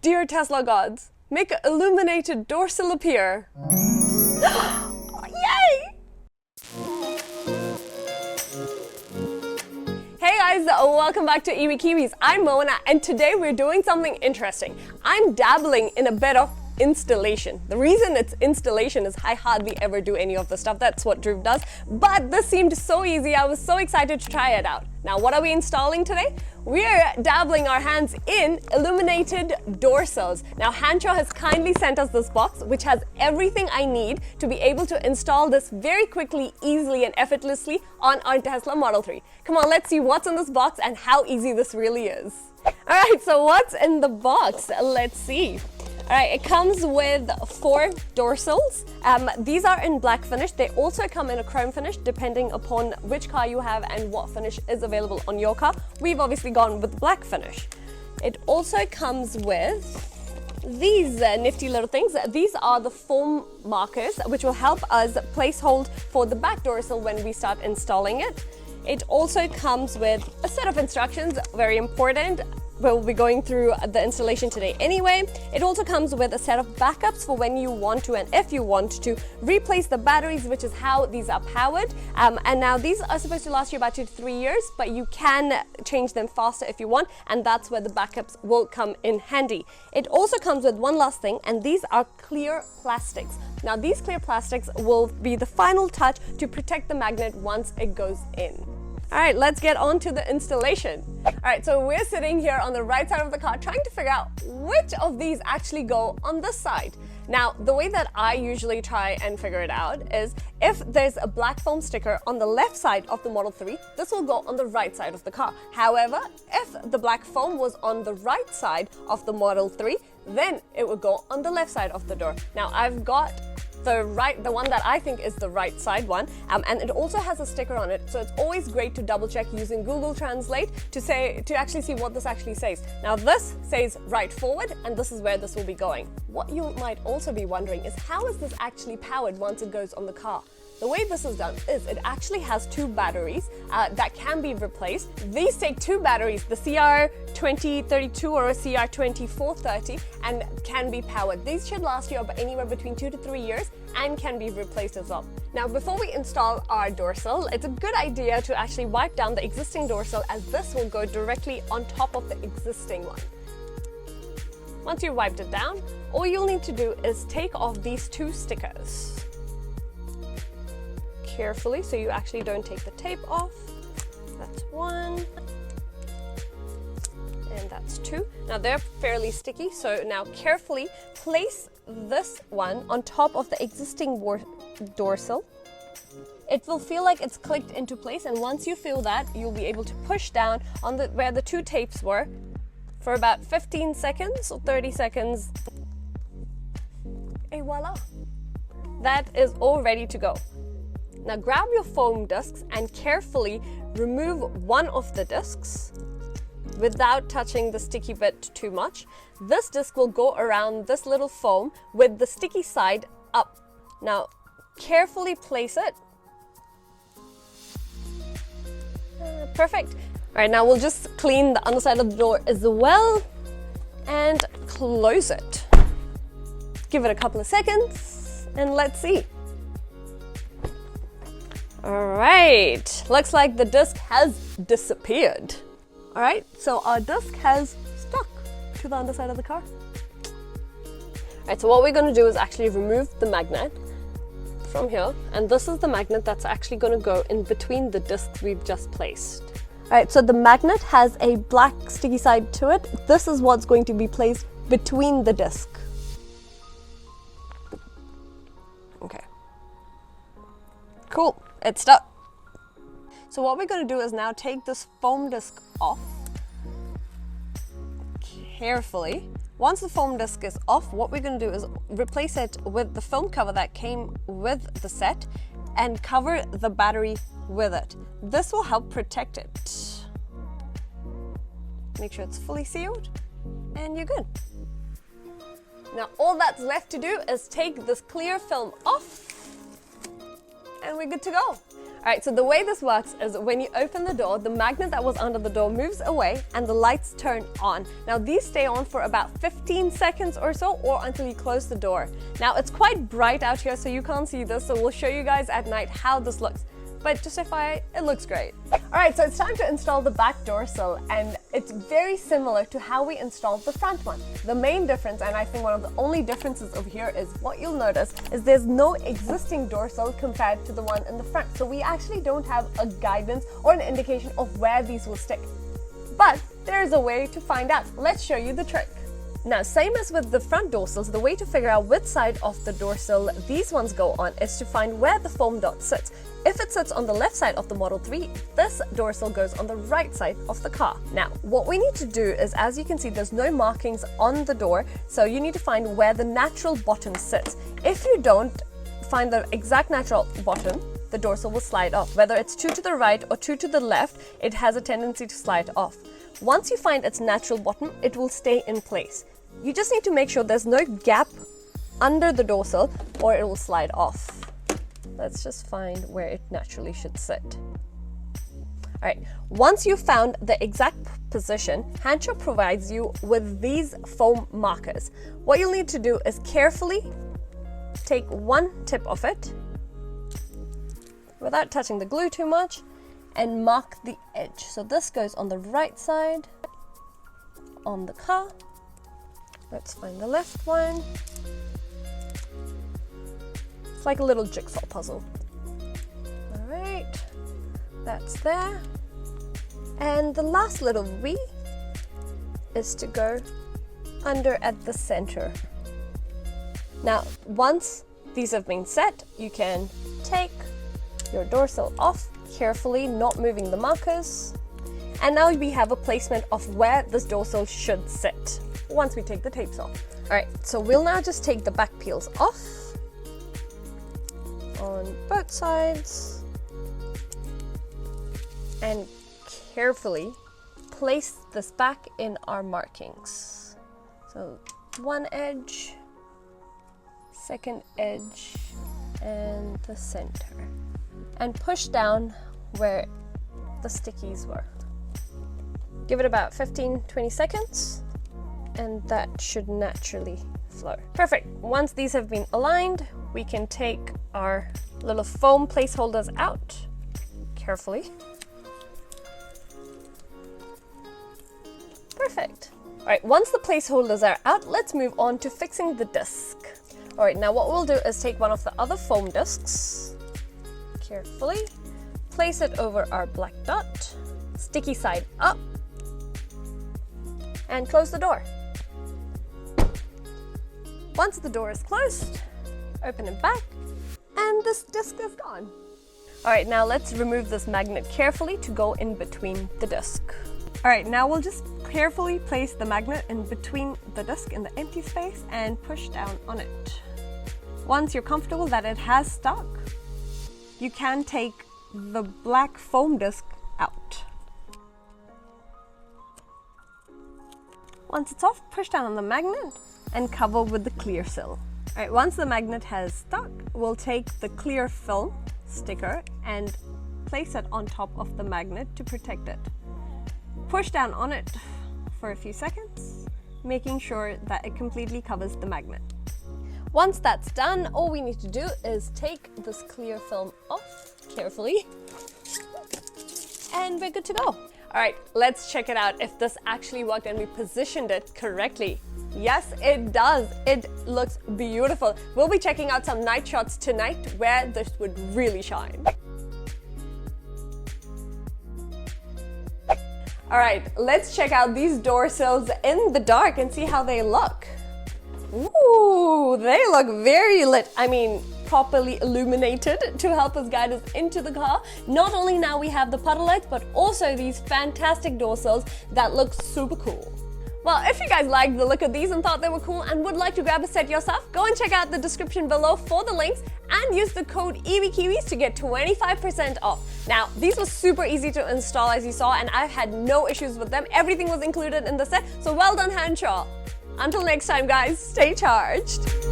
Dear Tesla gods, make an illuminated dorsal appear. Yay! Hey guys, welcome back to evkiwis. I'm Mona and today we're doing something interesting. I'm dabbling in a bit of installation. The reason it's installation is I hardly ever do any of the stuff. That's what Dhruv does. But this seemed so easy. I was so excited to try it out. Now, what are we installing today? We're dabbling our hands in illuminated dorsals. Now, Hansshow has kindly sent us this box, which has everything I need to be able to install this very quickly, easily, and effortlessly on our Tesla Model 3. Come on, let's see what's in this box and how easy this really is. All right, so what's in the box? Let's see. All right, it comes with 4 dorsals. These are in black finish. They also come in a chrome finish depending upon which car you have and what finish is available on your car. We've obviously gone with black finish. It also comes with these nifty little things. These are the foam markers which will help us place hold for the back dorsal when we start installing it. It also comes with a set of instructions, very important. We'll be going through the installation today anyway. It also comes with a set of backups for when you want to and if you want to replace the batteries, which is how these are powered. And now these are supposed to last you about 2 to 3 years, but you can change them faster if you want, and that's where the backups will come in handy. It also comes with one last thing, and these are clear plastics. Now these clear plastics will be the final touch to protect the magnet once it goes in. All right, let's get on to the installation. All right, so we're sitting here on the right side of the car trying to figure out which of these actually go on this side. Now, the way that I usually try and figure it out is if there's a black foam sticker on the left side of the Model 3, this will go on the right side of the car. However, if the black foam was on the right side of the Model 3, then it would go on the left side of the door. Now, I've got the one that I think is the right side one, and it also has a sticker on it, so it's always great to double check using Google Translate to actually see what this actually says. Now this says right forward, and this is where this will be going. What you might also be wondering is how is this actually powered once it goes on the car? The way this is done is it actually has 2 batteries that can be replaced. These take 2 batteries, the CR2032 or a CR2430, and can be powered. These should last you anywhere between 2 to 3 years and can be replaced as well. Now, before we install our dorsal, it's a good idea to actually wipe down the existing dorsal, as this will go directly on top of the existing one. Once you've wiped it down, all you'll need to do is take off these 2 stickers carefully, so you actually don't take the tape off. That's 1, and that's 2. Now they're fairly sticky, so now carefully place this one on top of the existing dorsal. It will feel like it's clicked into place, and once you feel that, you'll be able to push down on where the 2 tapes were for about 15 seconds or 30 seconds. Et voila! That is all ready to go. Now grab your foam discs and carefully remove one of the discs without touching the sticky bit too much. This disc will go around this little foam with the sticky side up. Now carefully place it. Perfect. All right, now we'll just clean the underside of the door as well and close it. Give it a couple of seconds and let's see. All right, looks like the disc has disappeared. All right, so our disc has stuck to the underside of the car. All right, so what we're going to do is actually remove the magnet from here, and this is the magnet that's actually going to go in between the discs we've just placed. All right, so the magnet has a black sticky side to it. This is what's going to be placed between the disc. Okay. Cool. It's stuck. So what we're going to do is now take this foam disc off carefully. Once the foam disc is off, what we're going to do is replace it with the film cover that came with the set and cover the battery with it. This will help protect it. Make sure it's fully sealed and you're good. Now all that's left to do is take this clear film off and we're good to go. All Alright, so the way this works is when you open the door, the magnet that was under the door moves away and the lights turn on. Now these stay on for about 15 seconds or so, or until you close the door. Now it's quite bright out here, so you can't see this, so we'll show you guys at night how this looks. But just FYI, it looks great. Alright, so it's time to install the back door sill, and it's very similar to how we installed the front one. The main difference, and I think one of the only differences over here, is what you'll notice is there's no existing door sill compared to the one in the front. So we actually don't have a guidance or an indication of where these will stick. But there's a way to find out. Let's show you the trick. Now, same as with the front door sills, the way to figure out which side of the door sill these ones go on is to find where the foam dot sits. If it sits on the left side of the Model 3, this door sill goes on the right side of the car. Now, what we need to do is, as you can see, there's no markings on the door, so you need to find where the natural bottom sits. If you don't find the exact natural bottom, the door sill will slide off. Whether it's 2 to the right or 2 to the left, it has a tendency to slide off. Once you find its natural bottom, it will stay in place. You just need to make sure there's no gap under the door sill or it will slide off. Let's just find where it naturally should sit. Alright, once you've found the exact position, Hansshow provides you with these foam markers. What you'll need to do is carefully take one tip of it without touching the glue too much and mark the edge. So this goes on the right side on the car. Let's find the left one. It's like a little jigsaw puzzle. All right, that's there. And the last little V is to go under at the center. Now, once these have been set, you can take your door sill off carefully, not moving the markers. And now we have a placement of where this door sill should sit once we take the tapes off. Alright, so we'll now just take the back peels off on both sides and carefully place this back in our markings. So one edge, second edge, and the center. And push down where the stickies were. Give it about 15-20 seconds and that should naturally flow. Perfect. Once these have been aligned, we can take our little foam placeholders out carefully. Perfect. All right, once the placeholders are out, let's move on to fixing the disc. All right, now what we'll do is take one of the other foam discs, carefully place it over our black dot, sticky side up, and close the door. Once the door is closed, open it back, and this disc is gone. All right, now let's remove this magnet carefully to go in between the disc. All right, now we'll just carefully place the magnet in between the disc in the empty space and push down on it. Once you're comfortable that it has stuck, you can take the black foam disc out. Once it's off, push down on the magnet and cover with the clear sill. All right, once the magnet has stuck, we'll take the clear film sticker and place it on top of the magnet to protect it. Push down on it for a few seconds, making sure that it completely covers the magnet. Once that's done, all we need to do is take this clear film off carefully and we're good to go. All right, let's check it out if this actually worked and we positioned it correctly. Yes, it does. It looks beautiful. We'll be checking out some night shots tonight where this would really shine. All right, let's check out these door sills in the dark and see how they look. Ooh, they look very lit. I mean, properly illuminated to help us guide us into the car. Not only now we have the puddle lights, but also these fantastic door sills that look super cool. Well, if you guys liked the look of these and thought they were cool and would like to grab a set yourself, go and check out the description below for the links and use the code evkiwis to get 25% off. Now, these were super easy to install as you saw, and I've had no issues with them. Everything was included in the set, so well done, Hansshow. Until next time, guys, stay charged.